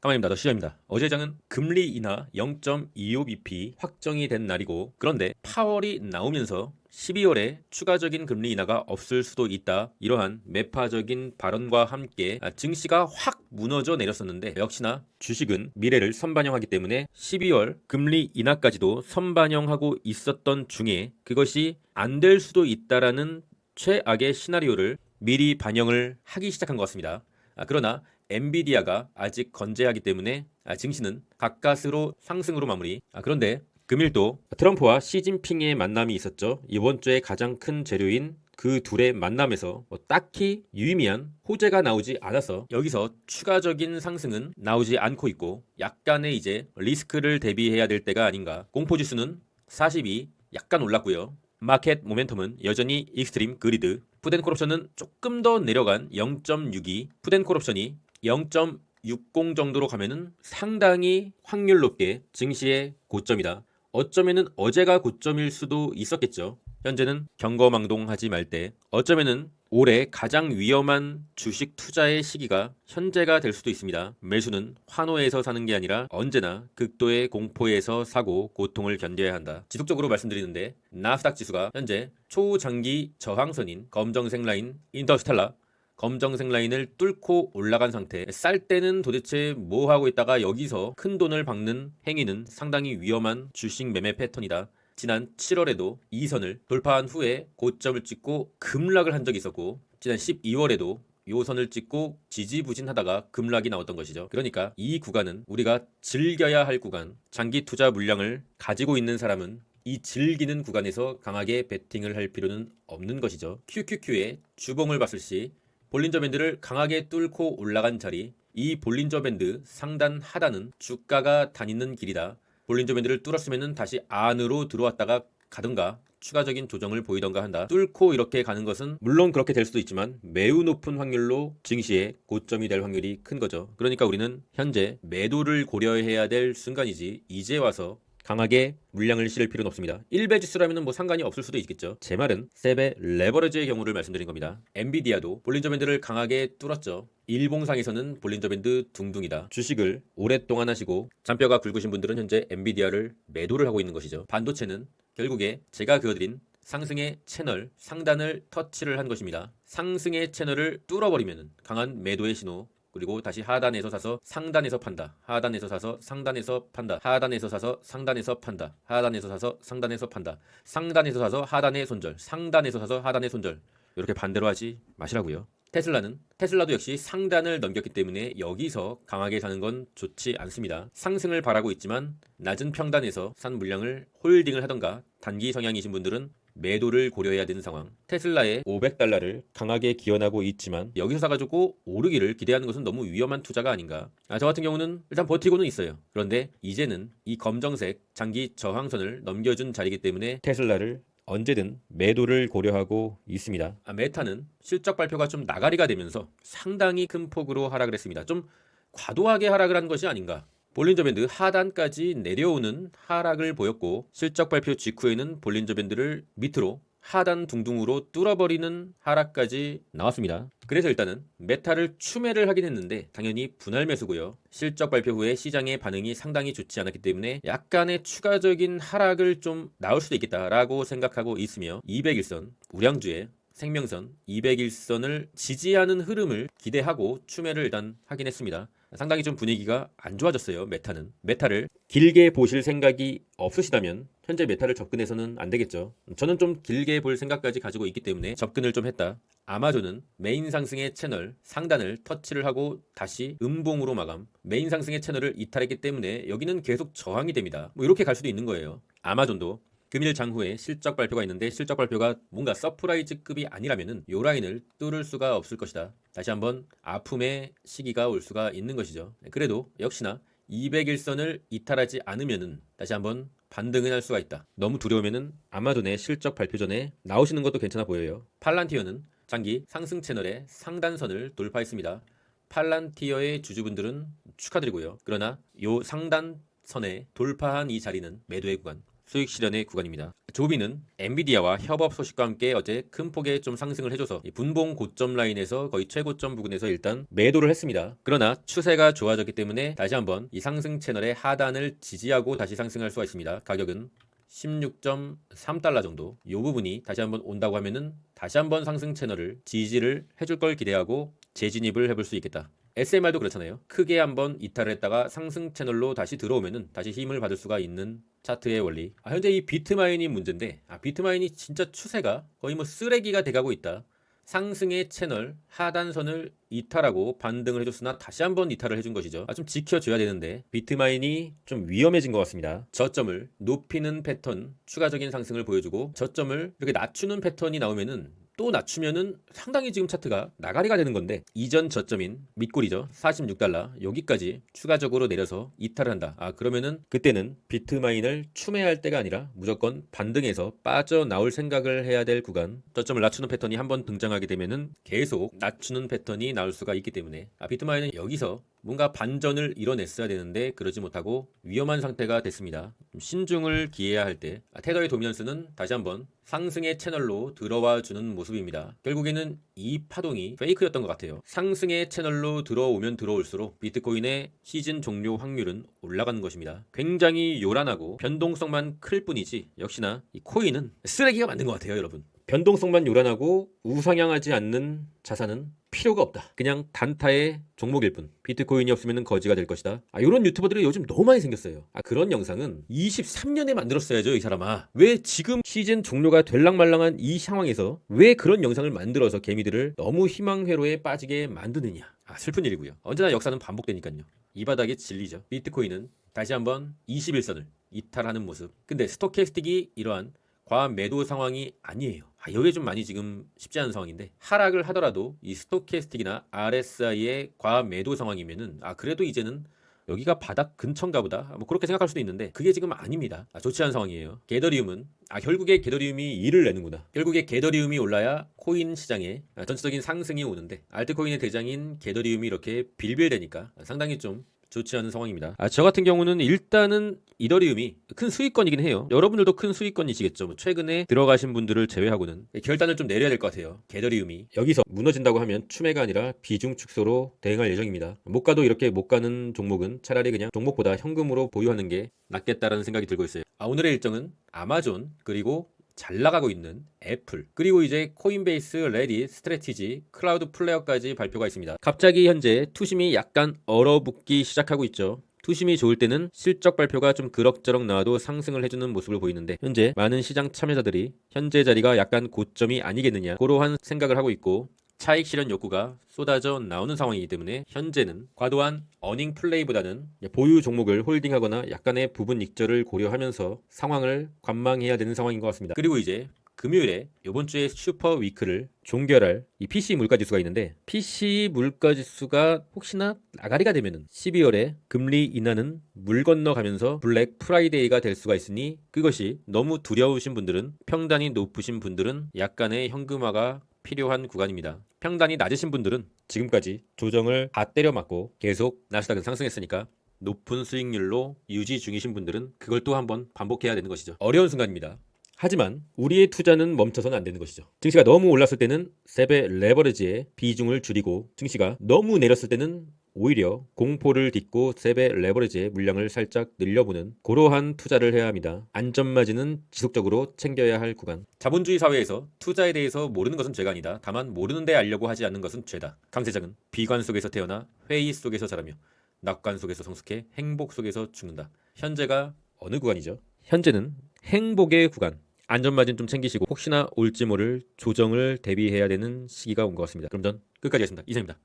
까만입니다. 더 시장입니다. 어제 장은 금리 인하 0.25bp 확정이 된 날이고, 그런데 파월이 나오면서 12월에 추가적인 금리 인하가 없을 수도 있다, 이러한 매파적인 발언과 함께 증시가 확 무너져 내렸었는데, 역시나 주식은 미래를 선반영하기 때문에 12월 금리 인하까지도 선반영하고 있었던 중에 그것이 안 될 수도 있다라는 최악의 시나리오를 미리 반영을 하기 시작한 것 같습니다. 그러나 엔비디아가 아직 건재하기 때문에 증시는 가까스로 상승으로 마무리. 그런데 금일도 트럼프와 시진핑의 만남이 있었죠. 이번 주에 가장 큰 재료인 그 둘의 만남에서 딱히 유의미한 호재가 나오지 않아서 여기서 추가적인 상승은 나오지 않고 있고, 약간의 이제 리스크를 대비해야 될 때가 아닌가. 공포지수는 42 약간 올랐고요. 마켓 모멘텀은 여전히 익스트림 그리드. 푸덴콜옵션은 조금 더 내려간 0.62, 푸덴콜옵션이 0.60 정도로 가면은 상당히 확률 높게 증시의 고점이다. 어쩌면은 어제가 고점일 수도 있었겠죠. 현재는 경거망동하지 말 때, 어쩌면은 올해 가장 위험한 주식 투자의 시기가 현재가 될 수도 있습니다. 매수는 환호에서 사는 게 아니라 언제나 극도의 공포에서 사고 고통을 견뎌야 한다. 지속적으로 말씀드리는데, 나스닥 지수가 현재 초장기 저항선인 검정색 라인 인터스텔라 검정색 라인을 뚫고 올라간 상태. 쌀 때는 도대체 뭐 하고 있다가 여기서 큰 돈을 박는 행위는 상당히 위험한 주식 매매 패턴이다. 지난 7월에도 이 선을 돌파한 후에 고점을 찍고 급락을 한 적이 있었고, 지난 12월에도 요 선을 찍고 지지부진하다가 급락이 나왔던 것이죠. 그러니까 이 구간은 우리가 즐겨야 할 구간, 장기 투자 물량을 가지고 있는 사람은 이 즐기는 구간에서 강하게 베팅을 할 필요는 없는 것이죠. QQQ의 주봉을 봤을 시 볼린저 밴드를 강하게 뚫고 올라간 자리, 이 볼린저 밴드 상단 하단은 주가가 다니는 길이다. 볼린저 밴드를 뚫었으면 다시 안으로 들어왔다가 가든가 추가적인 조정을 보이던가 한다. 뚫고 이렇게 가는 것은 물론 그렇게 될 수도 있지만 매우 높은 확률로 증시의 고점이 될 확률이 큰 거죠. 그러니까 우리는 현재 매도를 고려해야 될 순간이지, 이제 와서 강하게 물량을 실을 필요는 없습니다. 1배 지수라면 뭐 상관이 없을 수도 있겠죠. 제 말은 셉의 레버리지의 경우를 말씀드린 겁니다. 엔비디아도 볼린저 밴드를 강하게 뚫었죠. 일봉상에서는 볼린저 밴드 둥둥이다. 주식을 오랫동안 하시고 잔뼈가 굵으신 분들은 현재 엔비디아를 매도를 하고 있는 것이죠. 반도체는 결국에 제가 그어드린 상승의 채널 상단을 터치를 한 것입니다. 상승의 채널을 뚫어버리면 강한 매도의 신호, 그리고 다시 하단에서 사서 상단에서 판다. 하단에서 사서 상단에서 판다. 하단에서 사서 상단에서 판다. 하단에서 사서 상단에서 판다. 상단에서 사서 하단의 손절. 상단에서 사서 하단의 손절. 이렇게 반대로 하지 마시라고요. 테슬라도 역시 상단을 넘겼기 때문에 여기서 강하게 사는 건 좋지 않습니다. 상승을 바라고 있지만 낮은 평단에서 산 물량을 홀딩을 하던가, 단기 성향이신 분들은 매도를 고려해야 되는 상황. 테슬라의 500달러를 강하게 기원하고 있지만 여기서 사가지고 오르기를 기대하는 것은 너무 위험한 투자가 아닌가. 저 같은 경우는 일단 버티고는 있어요. 그런데 이제는 이 검정색 장기 저항선을 넘겨준 자리이기 때문에 테슬라를 언제든 매도를 고려하고 있습니다. 메타는 실적 발표가 좀 나가리가 되면서 상당히 큰 폭으로 하락을 했습니다. 좀 과도하게 하락을 한 것이 아닌가. 볼린저 밴드 하단까지 내려오는 하락을 보였고, 실적 발표 직후에는 볼린저 밴드를 밑으로 하단 둥둥으로 뚫어버리는 하락까지 나왔습니다. 그래서 일단은 메타를 추매를 하긴 했는데 당연히 분할 매수고요. 실적 발표 후에 시장의 반응이 상당히 좋지 않았기 때문에 약간의 추가적인 하락을 좀 나올 수도 있겠다라고 생각하고 있으며, 200일선 우량주의 생명선 200일선을 지지하는 흐름을 기대하고 추매를 일단 하긴 했습니다. 상당히 좀 분위기가 안 좋아졌어요. 메타를 길게 보실 생각이 없으시다면 현재 메타를 접근해서는 안 되겠죠. 저는 좀 길게 볼 생각까지 가지고 있기 때문에 접근을 좀 했다. 아마존은 메인 상승의 채널 상단을 터치를 하고 다시 음봉으로 마감. 메인 상승의 채널을 이탈했기 때문에 여기는 계속 저항이 됩니다. 뭐 이렇게 갈 수도 있는 거예요. 아마존도 금일 장후에 실적 발표가 있는데, 실적 발표가 뭔가 서프라이즈급이 아니라면은 요 라인을 뚫을 수가 없을 것이다. 다시 한번 아픔의 시기가 올 수가 있는 것이죠. 그래도 역시나 200일선을 이탈하지 않으면은 다시 한번 반등을 할 수가 있다. 너무 두려우면은 아마존의 실적 발표 전에 나오시는 것도 괜찮아 보여요. 팔란티어는 장기 상승 채널의 상단선을 돌파했습니다. 팔란티어의 주주분들은 축하드리고요. 그러나 요 상단 선에 돌파한 이 자리는 매도의 구간, 수익 실현의 구간입니다. 조비는 엔비디아와 협업 소식과 함께 어제 큰 폭의 좀 상승을 해줘서 이 분봉 고점 라인에서 거의 최고점 부근에서 일단 매도를 했습니다. 그러나 추세가 좋아졌기 때문에 다시 한번 이 상승 채널의 하단을 지지하고 다시 상승할 수가 있습니다. 가격은 16.3달러 정도. 이 부분이 다시 한번 온다고 하면은 다시 한번 상승 채널을 지지를 해줄 걸 기대하고 재진입을 해볼 수 있겠다. SMR도 그렇잖아요. 크게 한번 이탈을 했다가 상승 채널로 다시 들어오면은 다시 힘을 받을 수가 있는 차트의 원리. 현재 이 비트마인이 문제인데, 비트마인이 진짜 추세가 거의 뭐 쓰레기가 돼가고 있다. 상승의 채널 하단선을 이탈하고 반등을 해줬으나 다시 한번 이탈을 해준 것이죠. 좀 지켜줘야 되는데 비트마인이 좀 위험해진 것 같습니다. 저점을 높이는 패턴, 추가적인 상승을 보여주고 저점을 이렇게 낮추는 패턴이 나오면은 또 낮추면은 상당히 지금 차트가 나가리가 되는 건데, 이전 저점인 밑골이죠. 46달러 여기까지 추가적으로 내려서 이탈을 한다. 그러면은 그때는 비트마인을 추매할 때가 아니라 무조건 반등해서 빠져나올 생각을 해야 될 구간, 저점을 낮추는 패턴이 한번 등장하게 되면은 계속 낮추는 패턴이 나올 수가 있기 때문에 비트마인은 여기서 뭔가 반전을 이뤄냈어야 되는데 그러지 못하고 위험한 상태가 됐습니다. 신중을 기해야 할 때 테더의 도미넌스는 다시 한번 상승의 채널로 들어와 주는 모습입니다. 결국에는 이 파동이 페이크였던 것 같아요. 상승의 채널로 들어오면 들어올수록 비트코인의 시즌 종료 확률은 올라가는 것입니다. 굉장히 요란하고 변동성만 클 뿐이지 역시나 이 코인은 쓰레기가 맞는 것 같아요, 여러분. 변동성만 요란하고 우상향하지 않는 자산은 필요가 없다. 그냥 단타의 종목일 뿐. 비트코인이 없으면 거지가 될 것이다. 이런 유튜버들이 요즘 너무 많이 생겼어요. 그런 영상은 23년에 만들었어야죠, 이 사람아. 왜 지금 시즌 종료가 될랑말랑한 이 상황에서 왜 그런 영상을 만들어서 개미들을 너무 희망회로에 빠지게 만드느냐. 슬픈 일이고요. 언제나 역사는 반복되니까요. 이 바닥에 진리죠. 비트코인은 다시 한번 21선을 이탈하는 모습. 근데 스토캐스틱이 이러한 과한 매도 상황이 아니에요. 여기에 좀 많이 지금 쉽지 않은 상황인데, 하락을 하더라도 이 스토캐스틱이나 RSI의 과한 매도 상황이면은 그래도 이제는 여기가 바닥 근처인가 보다, 뭐 그렇게 생각할 수도 있는데 그게 지금 아닙니다. 좋지 않은 상황이에요. 게더리움은 결국에 게더리움이 일을 내는구나. 결국에 게더리움이 올라야 코인 시장에 전체적인 상승이 오는데, 알트코인의 대장인 게더리움이 이렇게 빌빌대니까 상당히 좀 좋지 않은 상황입니다. 저 같은 경우는 일단은 이더리움이 큰 수익권이긴 해요. 여러분들도 큰 수익권이시겠죠. 최근에 들어가신 분들을 제외하고는 결단을 좀 내려야 될 것 같아요. 게더리움이 여기서 무너진다고 하면 추매가 아니라 비중 축소로 대응할 예정입니다. 못 가도 이렇게 못 가는 종목은 차라리 그냥 종목보다 현금으로 보유하는 게 낫겠다라는 생각이 들고 있어요. 오늘의 일정은 아마존, 그리고 잘 나가고 있는 애플, 그리고 이제 코인베이스, 레딧, 스트래티지, 클라우드 플레어까지 발표가 있습니다. 갑자기 현재 투심이 약간 얼어붙기 시작하고 있죠. 투심이 좋을 때는 실적 발표가 좀 그럭저럭 나와도 상승을 해주는 모습을 보이는데, 현재 많은 시장 참여자들이 현재 자리가 약간 고점이 아니겠느냐, 그러한 생각을 하고 있고 차익 실현 욕구가 쏟아져 나오는 상황이기 때문에 현재는 과도한 어닝 플레이보다는 보유 종목을 홀딩하거나 약간의 부분 익절을 고려하면서 상황을 관망해야 되는 상황인 것 같습니다. 그리고 이제 금요일에 이번 주에 슈퍼 위크를 종결할 이 PC 물가지수가 있는데, PC 물가지수가 혹시나 나가리가 되면은 12월에 금리 인하는 물 건너가면서 블랙 프라이데이가 될 수가 있으니, 그것이 너무 두려우신 분들은, 평단이 높으신 분들은 약간의 현금화가 필요한 구간입니다. 평단이 낮으신 분들은 지금까지 조정을 다 때려 맞고 계속 나스닥은 상승했으니까 높은 수익률로 유지 중이신 분들은 그걸 또 한번 반복해야 되는 것이죠. 어려운 순간입니다. 하지만 우리의 투자는 멈춰서는 안 되는 것이죠. 증시가 너무 올랐을 때는 세배 레버리지의 비중을 줄이고, 증시가 너무 내렸을 때는 오히려 공포를 딛고 세배 레버리지의 물량을 살짝 늘려보는 그러한 투자를 해야 합니다. 안전마진은 지속적으로 챙겨야 할 구간. 자본주의 사회에서 투자에 대해서 모르는 것은 죄가 아니다. 다만 모르는데 알려고 하지 않는 것은 죄다. 강 세장은 비관 속에서 태어나 회의 속에서 자라며 낙관 속에서 성숙해 행복 속에서 죽는다. 현재가 어느 구간이죠? 현재는 행복의 구간. 안전마진 좀 챙기시고 혹시나 올지 모를 조정을 대비해야 되는 시기가 온 것 같습니다. 그럼 전 끝까지 하겠습니다. 이상입니다.